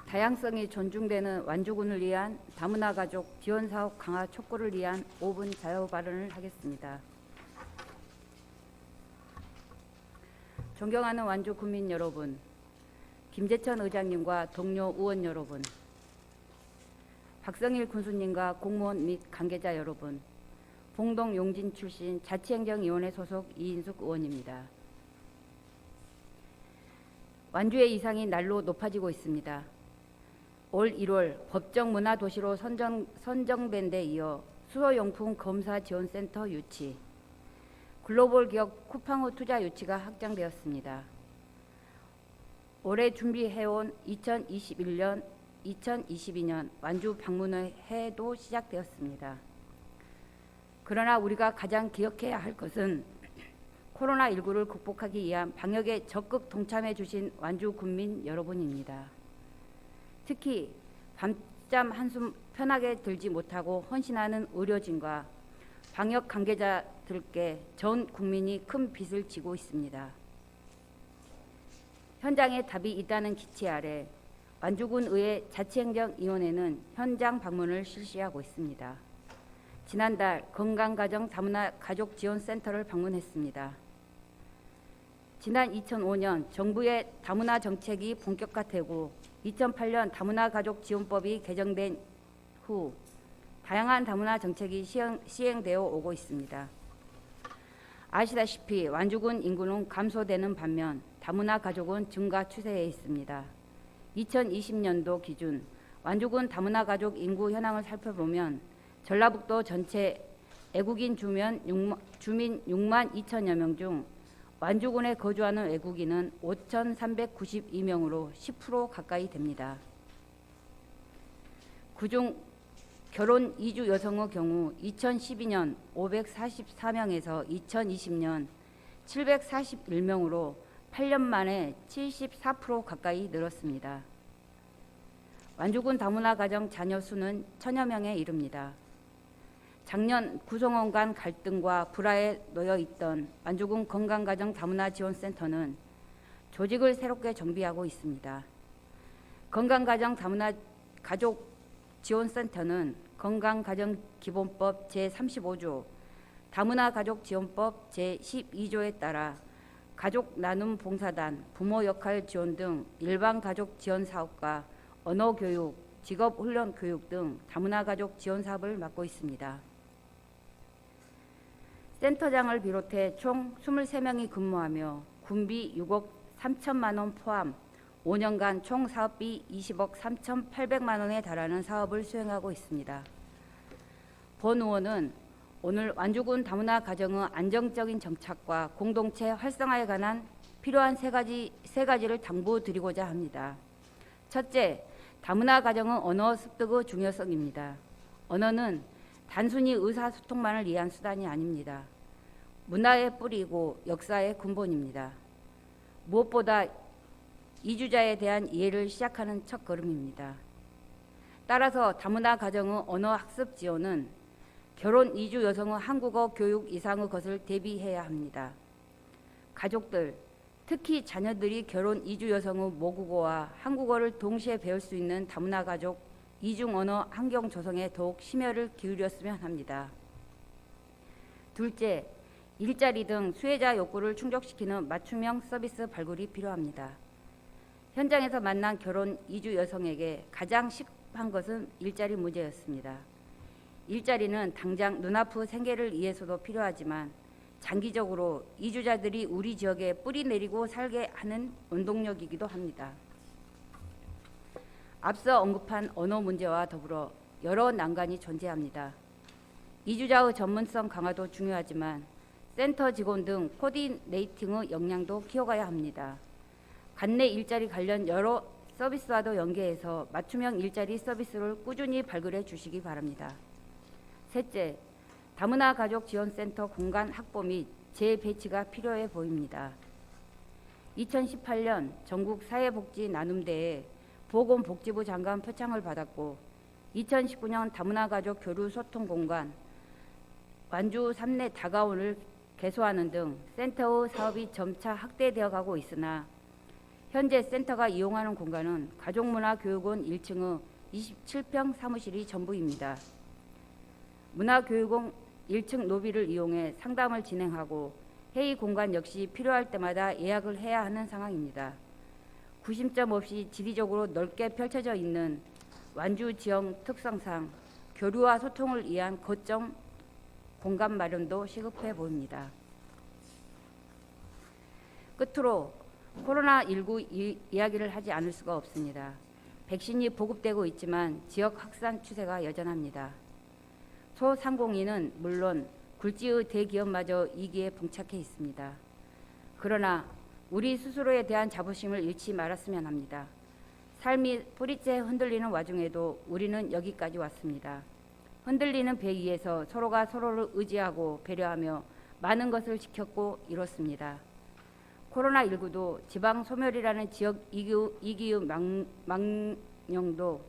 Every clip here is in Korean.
다양성이 존중되는 완주군을 위한 다문화 가족 지원 사업 강화 촉구를 위한 5분 자유 발언을 하겠습니다. 존경하는 완주 국민 여러분, 김재천 의장님과 동료 의원 여러분, 박성일 군수님과 공무원 및 관계자 여러분, 봉동 용진 출신 자치행정위원회 소속 이인숙 의원입니다. 완주의 이상이 날로 높아지고 있습니다. 올 1월 법정 문화도시로 선정된 데 이어 수소용품 검사 지원센터 유치, 글로벌 기업 쿠팡우 투자 유치가 확정되었습니다. 올해 준비해온 2021년, 2022년 완주 방문의 해도 시작되었습니다. 그러나 우리가 가장 기억해야 할 것은 코로나19를 극복하기 위한 방역에 적극 동참해 주신 완주 국민 여러분입니다. 특히 밤잠 한숨 편하게 들지 못하고 헌신하는 의료진과 방역 관계자들께 전 국민이 큰 빚을 지고 있습니다. 현장에 답이 있다는 기치 아래 완주군 의회 자치행정위원회는 현장 방문을 실시하고 있습니다. 지난달 건강가정 다문화 가족지원센터를 방문했습니다. 지난 2005년 정부의 다문화 정책이 본격화되고 2008년 다문화 가족지원법이 개정된 후 다양한 다문화 정책이 시행되어 오고 있습니다. 아시다시피 완주군 인구는 감소되는 반면 다문화 가족은 증가 추세에 있습니다. 2020년도 기준 완주군 다문화 가족 인구 현황을 살펴보면 전라북도 전체 애국인 주민 6만 2천여 명 중 완주군에 거주하는 외국인은 5,392명으로 10% 가까이 됩니다. 그중 결혼 이주 여성의 경우 2012년 544명에서 2020년 741명으로 8년 만에 74% 가까이 늘었습니다. 완주군 다문화 가정 자녀 수는 1,000여 명에 이릅니다. 작년 구성원 간 갈등과 불화에 놓여 있던 완주군 건강가정 다문화 지원센터는 조직을 새롭게 정비하고 있습니다. 건강가정 다문화 가족 지원센터는 건강가정기본법 제35조, 다문화 가족 지원법 제12조에 따라 가족 나눔 봉사단, 부모 역할 지원 등 일반 가족 지원 사업과 언어 교육, 직업 훈련 교육 등 다문화 가족 지원 사업을 맡고 있습니다. 센터장을 비롯해 총 23명이 근무하며 군비 6억 3천만 원 포함 5년간 총 사업비 20억 3,800만 원에 달하는 사업을 수행하고 있습니다. 본 의원은 오늘 완주군 다문화 가정의 안정적인 정착과 공동체 활성화에 관한 필요한 세 가지를 당부드리고자 합니다. 첫째, 다문화 가정의 언어 습득의 중요성입니다. 언어는 단순히 의사소통만을 위한 수단이 아닙니다. 문화의 뿌리이고 역사의 근본입니다. 무엇보다 이주자에 대한 이해를 시작하는 첫걸음입니다. 따라서 다문화 가정의 언어 학습 지원은 결혼 이주 여성의 한국어 교육 이상의 것을 대비해야 합니다. 가족들, 특히 자녀들이 결혼 이주 여성의 모국어와 한국어를 동시에 배울 수 있는 다문화 가족 이중 언어 환경 조성에 더욱 심혈을 기울였으면 합니다. 둘째, 일자리 등 수혜자 욕구를 충족시키는 맞춤형 서비스 발굴이 필요합니다. 현장에서 만난 결혼 이주 여성에게 가장 시급한 것은 일자리 문제였습니다. 일자리는 당장 눈앞의 생계를 위해서도 필요하지만 장기적으로 이주자들이 우리 지역에 뿌리 내리고 살게 하는 원동력이기도 합니다. 앞서 언급한 언어 문제와 더불어 여러 난관이 존재합니다. 이주자의 전문성 강화도 중요하지만 센터 직원 등 코디네이팅의 역량도 키워가야 합니다. 관내 일자리 관련 여러 서비스와도 연계해서 맞춤형 일자리 서비스를 꾸준히 발굴해 주시기 바랍니다. 셋째, 다문화 가족 지원센터 공간 확보 및 재배치가 필요해 보입니다. 2018년 전국 사회복지 나눔대회 보건복지부 장관 표창을 받았고 2019년 다문화 가족 교류 소통 공간 완주 3내 다가온을 개소하는 등 센터의 사업이 점차 확대되어 가고 있으나 현재 센터가 이용하는 공간은 가족문화교육원 1층의 27평 사무실이 전부입니다. 문화교육원 1층 로비를 이용해 상담을 진행하고 회의 공간 역시 필요할 때마다 예약을 해야 하는 상황입니다. 구심점 없이 지리적으로 넓게 펼쳐져 있는 완주 지역 특성상 교류와 소통을 위한 거점 공간 마련도 시급해 보입니다. 끝으로 코로나19 이야기를 하지 않을 수가 없습니다. 백신이 보급되고 있지만 지역 확산 추세가 여전합니다. 소상공인은 물론 굴지의 대기업마저 위기에 봉착해 있습니다. 그러나 우리 스스로에 대한 자부심을 잃지 말았으면 합니다. 삶이 뿌리째 흔들리는 와중에도 우리는 여기까지 왔습니다. 흔들리는 배 위에서 서로가 서로를 의지하고 배려하며 많은 것을 지켰고 이뤘습니다. 코로나19도 지방 소멸이라는 지역 이기의 망령도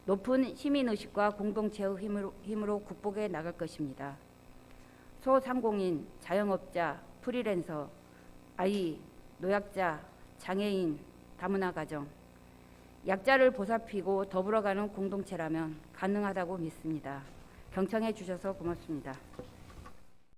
높은 시민의식과 공동체의 힘으로 극복해 나갈 것입니다. 소상공인, 자영업자, 프리랜서, 아이, 노약자, 장애인, 다문화 가정, 약자를 보살피고 더불어가는 공동체라면 가능하다고 믿습니다. 경청해 주셔서 고맙습니다.